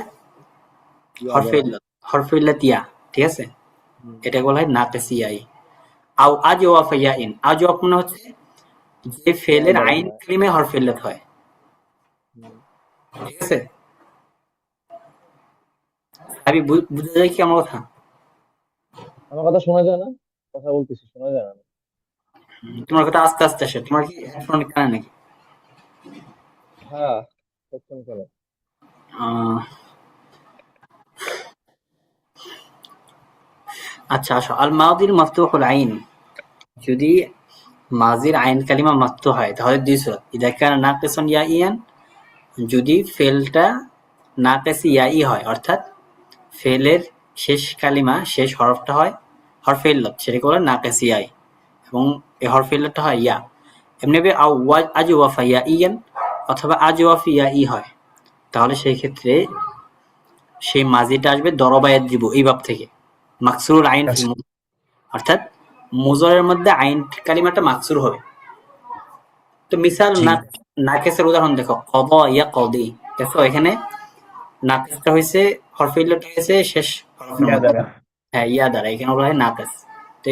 হরফে ইল্লাত, হরফে ইল্লাত ইয়া, ঠিক আছে, এটা বলা হয় নাকিস ইয়াই। আও আজওয়াফা ইয়াইন, আজওয়াফ মানে হচ্ছে যে ফেলের আইন কালিমায় হরফে ইল্লাত হয়, ঠিক আছে। আমি বুঝা যায় কি আমার কথা? আমার কথা শোনা যায় না? কথা বলতেছি শোনা যায় না? তোমার কথা আস্তে আস্তে আসে, তোমার কি হেডফোন কানে নাকি? হ্যাঁ, হেডফোন করে। আহ, আচ্ছা আসো, আল মাদির মাফতুহুল আইন, যদি মাজির আইন কালিমা মাফতুহ হয় তাহলে দুই সূরত। ইযা কানা নাকিসান ইয়াইয়ান, যদি ফেলটা নাকিস ইয়াই হয়, অর্থাৎ ফেলের শেষ কালিমা শেষ হরফটা হয় হরফে ইল্লাত, সেটাকে বলে নাকিস ইয়াই, এবং এই হরফে ইল্লাতটা হয় ইয়া। এমনিভাবে আও আজওয়াফা ইয়াইয়ান অথবা আজওয়াফি ইয়াই হয়, তাহলে সেই ক্ষেত্রে সেই মাজিটা আসবে দরবা ইয়াদরিবু এই বাব থেকে, মাকসুরুল আইন ফিল আচ্ছা মুজ, অর্থাৎ মুজরের মধ্যে আইন কালিমাটা মাকসুর হবে। তো মিসাল জি, নাকেসের উদাহরণ দেখো, কদা ইয়া কদি, দেখো এখানে নাকেসটা হয়েছে হরফে ইল্লাতটা হয়েছে শেষ হরফের ইয়া মধ্যে, দ্বারা। হ্যাঁ ইয়া দ্বারা, এখানে বলা হয় নাকেস। তো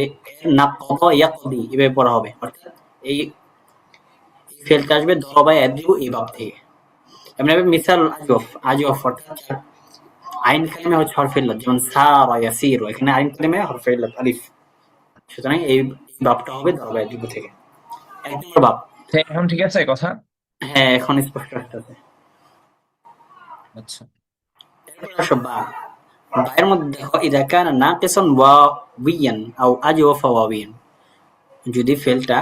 না কদা ইয়া কদি এভাবে পড়া হবে, অর্থাৎ এই ফেলটা আসবে দরবা ইয়াদরিবু এই বাব থেকে। এমনি মিসাল আজওয়াফ, আজওয়াফ অর্থাৎ আইন কালিমা হচ্ছে হরফে ইল্লাত, যেমন সারা ইয়াসিরু, এখানে আইন কালিমা হরফে ইল্লাত আলিফ, সুতরাং এই বাবটা হবে দরবা ইয়াদরিবু থেকে। এক নম্বর বাব। তো এখন ঠিক আছে কথা? হ্যাঁ এখন স্পষ্ট আসতেছে। আচ্ছা এরপর আসো বা, বায়ের মধ্যে দেখো ইযা কানা নাকিসান ওয়াবিয়ান আও আজওয়াফা ওয়াবিয়ান, যদি ফেলটা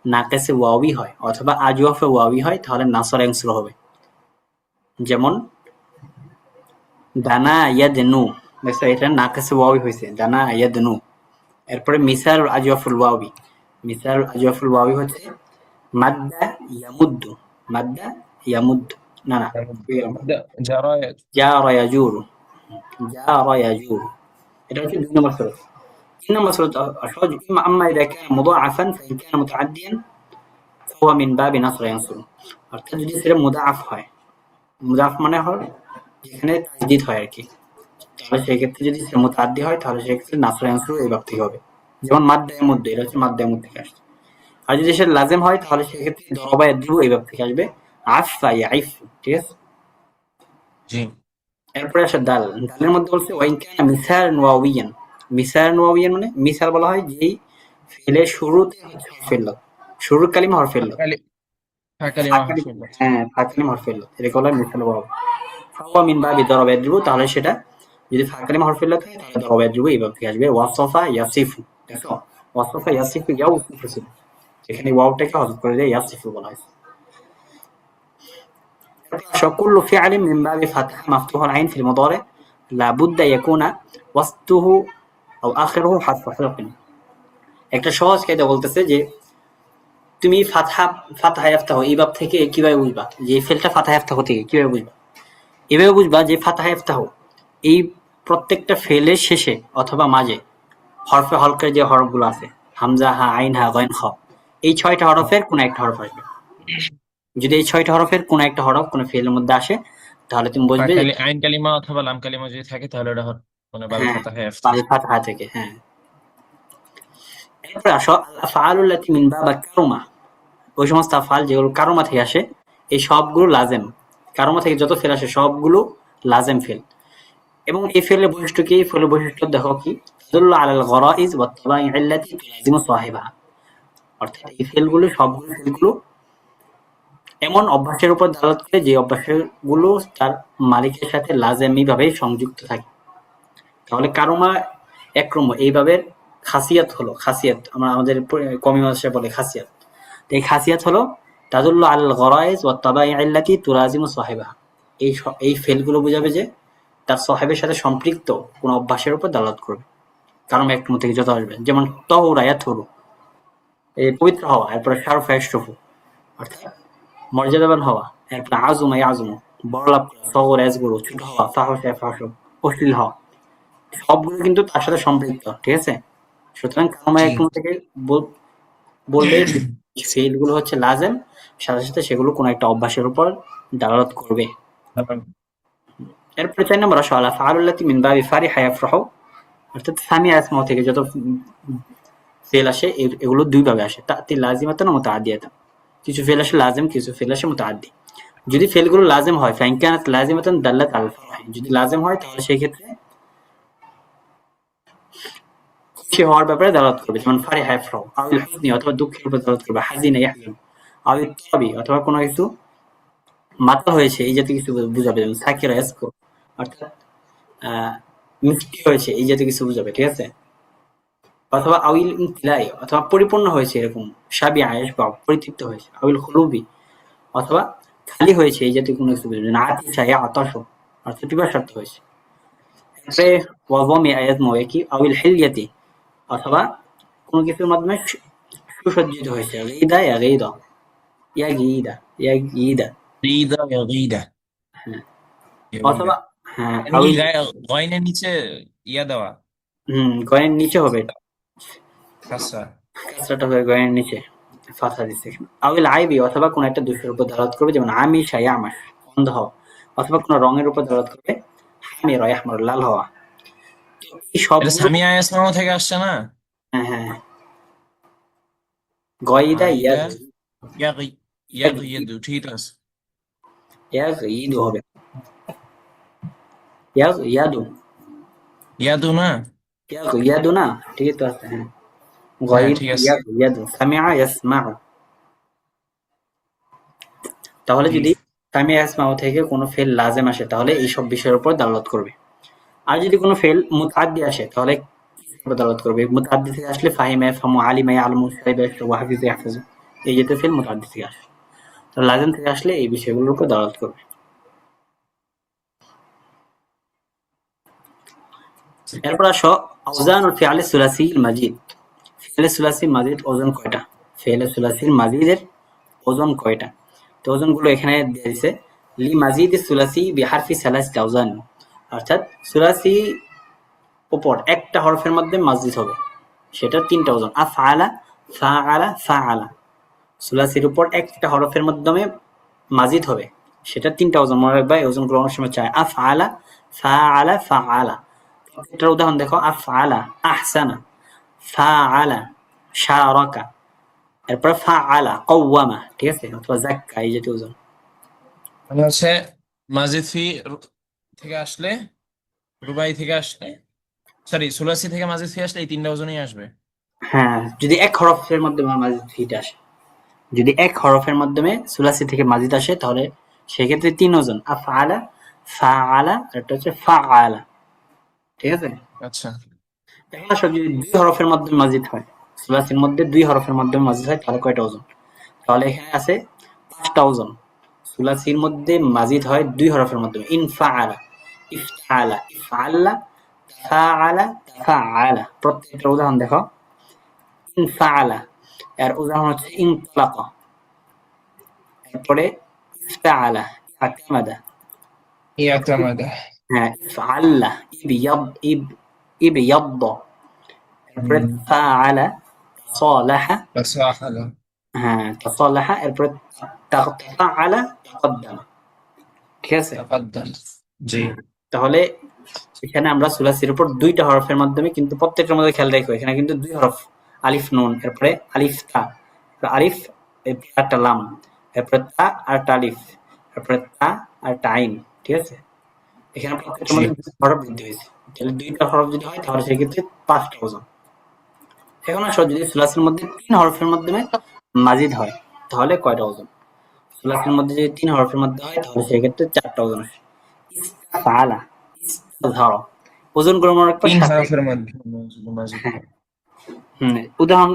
নাকিসে ওয়াবি হয় অথবা আজওয়াফে ওয়াবি হয় তাহলে নাসর অংশ হবে। যেমন দানা ইয়াদনু, দেখো এটা নাকিসে ওয়াবি হয়েছে, দানা ইয়াদনু। এরপরে মিসাল আজওয়াফুল ওয়াবি, মিসাল আজওয়াফুল ওয়াবি হচ্ছে মাদ্দা ইয়ামুদ্দু, মাদ্দা ইয়ামুদ্দু, না না, যারা জারা ইয়াজুরু, জারা ইয়াজুরু, এটা হচ্ছে দুই নম্বর সুরত। তিন নম্বর সুরত আসো, আম্মা ইযা কানা মুদাআফান ফাইন কানা মুতাআদ্দিয়ান ফাহুয়া মিন বাবি নাসর ইয়ানসুরু, অর্থাৎ যদি সেটা মুদাআফ হয়, মুদাআফ মানে হয় যেখানে তাজদীদ হয় আর কি, তাহলে সেই ক্ষেত্রে যদি সে মুতাআদ্দি হয় তাহলে সেই ক্ষেত্রে নাসর ইয়ানসুরু এই বাব থেকে হবে। যেমন মাদ্দায়ের মধ্যে, এটা হচ্ছে মাদ্দায়ের মধ্যে থেকে আসছে। আর যদি সেটা লাজেম হয় তাহলে সেই ক্ষেত্রে দরবা ইয়াদরিবু এই বাব থেকে আসবে, আফা ইয়াইফু, ঠিক আছে। জি এরপরে আসে দাল, দালের মধ্যে বলছে ওয়াইন কানা মিসালান ওয়াবিয়ান, মিসালান ওয়াবিয়ান মানে মিসাল বলা হয় যেই ফেলের শুরুতে হচ্ছে হরফে ইল্লাত, শুরুর কালিমা হরফে ইল্লাত, ফাঁকালি, ফাঁকালি ফা কালিমা, মাহফুজ। হ্যাঁ ফা কালিমা হরফে ইল্লাত, এটাকে বলা হয় মিসাল ওয়াও। ফাওয়া মিন বাবি দরবা ইয়াদরিবু, তাহলে সেটা যদি ফা কালিমা হরফে ইল্লাত হয় তাহলে দরবা ইয়াদরিবু এইভাবে থেকে আসবে। ওয়াসফা ইয়াসিফু, দেখো ওয়াসফা ইয়াসিফু ইয়াউসিফু ছিল, এখানে ওয়াওটাকে হযফ করে দিয়ে ইয়াসিফু বলা হয়েছে। كل فعل من باب فتح مفتوح العين في المضارع لابد يكون وسطه أو آخره حرف حلق। একটা সহজ কায়দা বলতেছে যে তুমি ফাতহা ইফতাহ এই বাব থেকে কিভাবে বুঝবা যে এই ফেলটা ফাতহা ইফতাহ থেকে কিভাবে বুঝবা, এভাবে বুঝবা যে ফাতহা ইফতাহ এই প্রত্যেকটা ফেলের শেষে অথবা মাঝে হরফে হলকের যে হরফগুলো আছে, হামজা, হা, আইন, হা, গইন, খ, এই 6টা হরফের কোন একটা হরফ আসবে। যদি এই 6টা হরফের কোন একটা হরফ কোন ফেলের মধ্যে আসে তাহলে তুমি বুঝবে যে ফাঁকালি আইন কালিমা অথবা লাম কালিমা যদি থাকে তাহলে ওটা মানে বাবে হ্যাঁ ফাতাহে আসছে। বাল ফাতহা থেকে, হ্যাঁ। এরপরে আসো আল আফআলুল্লাতী মিন বাবা কারুমা, ওই সমস্ত আফআল যেগুলো কারুমা থেকে আসে এই সবগুলো লাজেম, কারুমা থেকে যত ফেল আসে সবগুলো লাজেম ফেল। এবং এই ফেলের বৈশিষ্ট্য কি, এই ফেলের বৈশিষ্ট্য দেখো কি, তাদুল্লু আলাল গরাইজ ওয়াত তাবাই আল্লাতী তুলাজিমু সাহিবাহা, অর্থাৎ এই ফেলগুলো সবগুলো ফেলগুলো এমন অভ্যাসের উপর দালালত করে যে অভ্যাসগুলো তার মালিকের সাথে লাজেমি ভাবে সংযুক্ত থাকে। তাহলে কারুমা একরম এইভাবে খাসিয়াত হলো, খাসিয়াত আমরা আমাদের কমি ভাষায় বলে খাসিয়াত, তো এই খাসিয়াত হলো তাদুল্লু আল গরাইজ ওয়াত তাবাই আল্লাতী তুলাজিমু সাহিবাহা, এই ফেলগুলো বোঝাবে যে তার সাহেবের সাথে সম্পৃক্ত কোন অভ্যাসের উপর দালালত করবে। কারণ এক নম্বর থেকে যত আসবে, যেমন তহুরা ইয়াতহুরু, এই পবিত্র হওয়া, এরপরে শারফা ইয়াশরফু অর্থাৎ মর্যাদাবান হওয়া, এরপরে আজুমা ইয়াজুমু বড়লাভ করা, সগর ইয়াসগুরু ছোট হওয়া, ফাহশা ইয়াফহাশু অশ্লীল হওয়া, সবগুলো কিন্তু তার সাথে সম্পৃক্ত, ঠিক আছে? সুতরাং কারমা জি এক নম্বর থেকে বললে ফেইলগুলো হচ্ছে লাজেম, সাথে সাথে সেগুলো কোনো একটা অভ্যাসের উপর দালালত করবে। এরপরে 4 নম্বর আসো আল আফআলুল্লাতী মিন বাবি ফারিহা ইয়াফরাহু, অর্থাৎ সামিয়া আসমা থেকে যত ফেল আসে এগুলো দুই ভাবে আসে, তাতি লাজিমাতান ও মুতাআদ্দিয়াতান। কিছু ফেল আসে লাজিম, কিছু ফেল আসে মুতাআদ্দি। যদি ফেলগুলো লাজিম হয় ফাইন কানাত লাজিমাতান দাল্লাত আল ফারহি, যদি লাজিম হয় তাহলে সেই ক্ষেত্রে খুশি হওয়ার ব্যাপারে দালালত করবে, যেমন ফারিহা ইয়াফরাহু, আউল হুজনি অথবা দুঃখের উপর দালালত করবে, হাজিনা ইয়াহজান, আউল তাবি অথবা কোনো কিছু মাতাল হয়েছে এই জাতীয় কিছু বুঝাবে, যেমন সাকিরা ইয়াসকু অর্থাৎ মিষ্টি হয়েছে এই জাতীয় কিছু বুঝাবে, ঠিক আছে? অথবা আউল ইমতিলাই অথবা পরিপূর্ণ হয়েছে এরকম, সাবি আয়েশ বা পরিতৃপ্ত হয়েছে, আউল খুলুবি অথবা খালি হয়েছে এই জাতীয় কোনো কিছু বুঝবে না, আতিশা ইয়া আতাশ অর্থাৎ পিপাসার্থ হয়েছে। এরপরে ওয়াজমি আয়াত মো কি আউল হিলিয়াতি অথবা কোনো কিছুর মাধ্যমে সুসজ্জিত হয়েছে, গীদা ইয়া গীদা ইয়া গীদা ইয়া গীদা, গীদা ইয়া গীদা, হ্যাঁ ইয়া গীদা। অথবা হ্যাঁ মানে কি আউল গয়নের নিচে ইয়া দেওয়া, গয়ের নিচে হবে, কাঁচা। কাঁচরাটা হবে গয়ের নিচে ফাথা দিচ্ছে। আউল আইবি অথবা কোনো একটা দোষের উপর দালালত করবে, যেমন আমি শাই আমাস অন্ধ হওয়া, অথবা কোনো রঙের উপর দালালত করবে, হামি রয় আহমর লাল হওয়া। তো এই এটা সবগুলো সামিয়া ইসলাম থেকে আসছে না? হ্যাঁ হ্যাঁ গয়দা আইদা ইয়াদ ইয়া গিয়াদু, ঠিক আছে। ইয়াদ ঈদ হবে, ইয়াদ ইয়াদু ইয়াদু না? ইয়াদ ইয়াদু না, ঠিক তো আছে, হ্যাঁ হ্যাঁ গয়দ ঠিক আছে। ইয়াদ ইয়াদু সামিআ ইয়াসমাউ। তাহলে জি যদি সামিআ ইয়াসমাউ থেকে কোনো ফেল লাজেম আসে তাহলে এই সব বিষয়ের উপর দালালত করবে। আর যদি কোনো ফেল মুতাআদ্দি আসে তাহলে কিসের উপর দালালত করবে? মুতাআদ্দি থেকে আসলে ফাহিমা ইয়াফহামু, আলিমা ইয়ালামু, শাহিদা ইয়াশরাবু, হাফিজা ইয়াহফাজু এই জাতীয় ফেল মুতাআদ্দি থেকে আসে। তো লাজেম থেকে আসলে এই বিষয়গুলোর উপর দালালত করবে। এরপর আসো আওজানুল ফিআলি সুলাসিল মাজিদ। ফিআলে সুলাসি মাজিদ ওজন কয়টা? ফিআলে সুলাসিল মাজিদের ওজন কয়টা? তো ওজনগুলো এখানে দিয়ে দিছে, লি মাজিদ সুলাসি বিহারফি সালাসি আওজান, অর্থাৎ সুলাসি উপর একটা হরফের মধ্যে মাজিদ হবে সেটা 3টা ওজন, আফআলা ফাআলা ফাআলা। সুলাসির উপর একটা হরফের মাধ্যমে মাজিদ হবে সেটা 3টা ওজন, মনে রাখবা। এই ওজনগুলো অনেক সময় চায়, আফআলা ফাআলা ফাআলা। এটার উদাহরণ দেখো, আফআলা আহসানা, ফাআলা শারাকা, এরপর ফাআলা কওয়ামা, ঠিক আছে? অথবা যাক্কা এই জাতীয় ওজন। মানে হচ্ছে মাজিদ ফি থেকে আসলে, রুবাই থেকে আসলে, সরি সুলাসি থেকে মাজিদ ফি আসলে এই তিনটা ওজনই আসবে। হ্যাঁ, যদি এক হরফের মাধ্যমে মাজিদ ফিট আসে, যদি এক হরফের মাধ্যমে সুলাসি থেকে মাজিদ আসে তাহলে সেক্ষেত্রে 3 ওজন, আফআলা ফাআলা আর একটা হচ্ছে ফাআলা, ঠিক আছে? আচ্ছা। এখন আসো যদি 2 হরফের মাধ্যমে মাজিদ হয়, সুলাসির মধ্যে 2 হরফের মাধ্যমে মাজিদ হয় তাহলে কয়টা ওজন? তাহলে এখানে আছে 5টা ওজন। সুলাসির মধ্যে মাজিদ হয় 2 হরফের মাধ্যমে, ইনফাআলা, ইফতাআলা, ইফআল্লা, তাফাআলা, তাফাআলা। প্রত্যেকটা উদাহরণ দেখো, ইনফাআলা এর উদাহরণ হচ্ছে ইনতালাকা, এরপরে ইফতাআলা ইয়াতামাদা, ইয়াতামাদা, হ্যাঁ ইফআল্লা ইবয়াদ্দা, এরপরে তাফাআলা তাসালাহা, তাসাহালা, হ্যাঁ তাসালাহা, এরপরে তাফাআলা তাকদ্দামা, ঠিক আছে? তাকাদ্দাম। জি। তাহলে এখানে আমরা সুলাসির উপর 2টা হরফের মাধ্যমে, কিন্তু প্রত্যেকটার মধ্যে খেয়াল রাখো এখানে কিন্তু 2 হরফ, আলিফ নুন, এরপরে আলিফ তা, এরপরে আলিফ, এরপরে একটা লাম, এরপরে তা আর একটা আলিফ, এরপরে তা আর একটা আইন, ঠিক আছে? এখানে প্রত্যেকটার জি। মধ্যে 2 হরফ বৃদ্ধি হয়েছে, তাহলে 2টা হরফ যদি হয় তাহলে সেক্ষেত্রে 5টা ওজন। এখন আসো যদি সুলাসির মধ্যে 3 হরফের মাধ্যমে মাজিদ হয় তাহলে কয়টা ওজন? সুলাসির মধ্যে যদি 3 হরফের মধ্যে হয় তাহলে সেক্ষেত্রে 4টা ওজন আসে। ইস্তাফআলা, ইস্তাযহারা, ওজনগুলো মনে রাখবা তিন সাথে, হরফের মাধ্যমে মাজিদ হ্যাঁ হয়। উদাহরণ,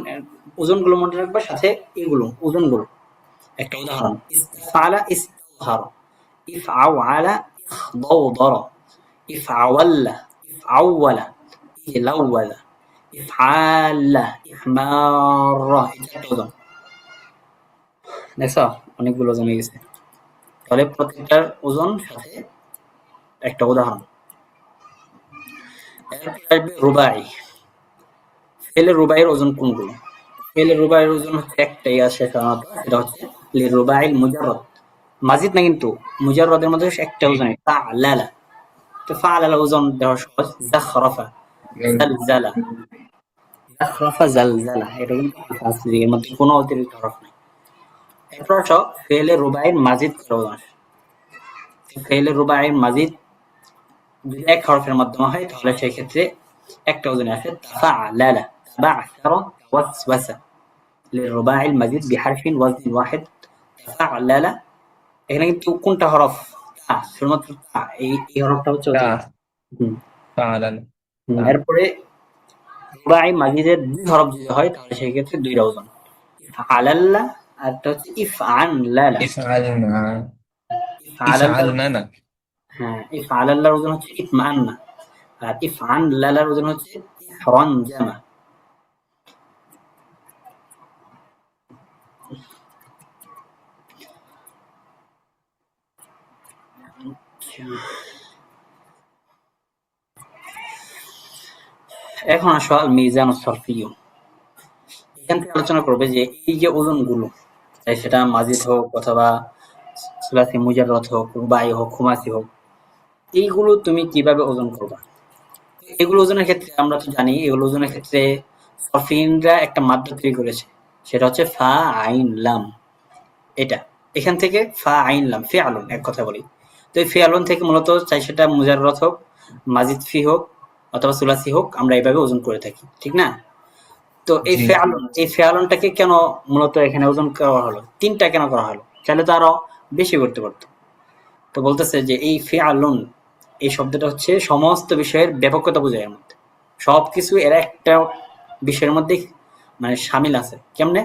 ওজনগুলো মনে রাখবা সাথে এগুলো ওজনগুলো। একটা উদাহরণ, ইস্তাফআলা ইস্তাযহারা, ইফআওয়ালা ইখদাওদারা, ইফআওয়াল্লা ইফআওয়ালা ইলাওয়ালা, ইফআলা, ইহমারা, এই চারটা ওজন। দেখছো অনেকগুলো ওজন হয়ে গেছে। তাহলে প্রত্যেকটার ওজন সাথে একটা উদাহরণ। এরপর আসবে রুবাই। ফেলের রুবাইয়ের ওজন কোনগুলো? ফেলের রুবাইয়ের ওজন হচ্ছে একটাই আছে সাধারণত, সেটা হচ্ছে লিরুবাইল মুজাররদ। মাজিদ না কিন্তু, মুজাররদের মধ্যে একটা ওজন ফাআলালা। তো ফাআলালা ওজন দেওয়া সহজ। যাখরাফা, জালজালা, যাখরাফা, জালজালা, এটা কিন্তু আসলে এর মধ্যে কোনো অতিরিক্ত হরফ নাই। এরপর আসো ফেলে রুবাইয়ের মাজিদ কত ওজন আসে? ফেলে রুবাইয়ের মাজিদ যদি এক হরফের মাধ্যমে হয় তাহলে সেই ক্ষেত্রে একটা ওজনে আসে তাফাআলালা, তাবাআসারা, তাওয়াসওয়াসা। লিরুবাইল মাজিদ বিহারফিন ওয়াজনিন ওয়াহিদ তাফাআলালা। এখানে কিন্তু কোনটা হরফ? তা, শুধুমাত্র তা, এই হরফটা হচ্ছে তা অতিরিক্ত। হুম, ফাআলান তা এরপরে রুবাই মাজিদের দুই হরফ যদি হয় তাহলে সেই ক্ষেত্রে দুইটা ওজন। ইফআলাল্লা আর একটা হচ্ছে ইফআনলালা। ইফআলনা ইফআলাল্লার, ইফআলনা না হ্যাঁ, ইফআলাল্লার ওজন হচ্ছে ইতমাআন্না, আর ইফআনলালার ওজন হচ্ছে ইহরানজামা। এখন আসো আল মিজান সরফিয়। এখান থেকে আলোচনা করবে যে এই যে ওজনগুলো, তাই সেটা মাজিদ হোক অথবা সুলাসি মুজাররদ হোক, রুবাই হোক, খুমাসি হোক, এইগুলো তুমি কিভাবে ওজন করবা? এগুলো ওজনের ক্ষেত্রে আমরা তো জানি, এগুলো ওজনের ক্ষেত্রে সরফিনরা একটা মাত্রা তৈরি করেছে, সেটা হচ্ছে ফা আইন লাম। এটা এখান থেকে ফা আইন লাম ফিআলুন, এক কথা বলি। তো এই ফিআলুন থেকে মূলত চাই সেটা মুজাররদ হোক, মাজিদ ফি হোক অথবা সুলাসি হোক, আমরা এইভাবে ওজন করে থাকি, ঠিক না? তো এই জি ফেয়ালুন, এই ফেয়ালুনটাকে কেন মূলত এখানে ওজন করা হলো? তিনটা কেন করা হলো? চাইলে তো আরো বেশি করতে পারতো। তো বলতেছে যে এই ফেয়ালুন, এই শব্দটা হচ্ছে সমস্ত বিষয়ের ব্যাপকতা বোঝায়। এর মধ্যে সবকিছু এর একটা বিষয়ের মধ্যে মানে শামিল আছে। কেমনে?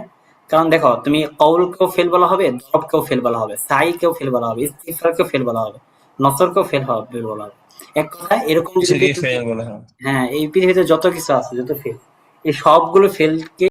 কারণ দেখো, তুমি কৌলকেও ফেল বলা হবে, দরবকেও ফেল বলা হবে, সাইকেও ফেল বলা হবে, ইস্তিগফারকেও ফেল বলা হবে, নসরকেও ফেল বলা হবে। এক কথায় এরকম যদি সেটাকে ফেল বলা হয়। হ্যাঁ, এই পৃথিবীতে যত কিছু আছে, যত ফেল, এই সবগুলো ফেলকে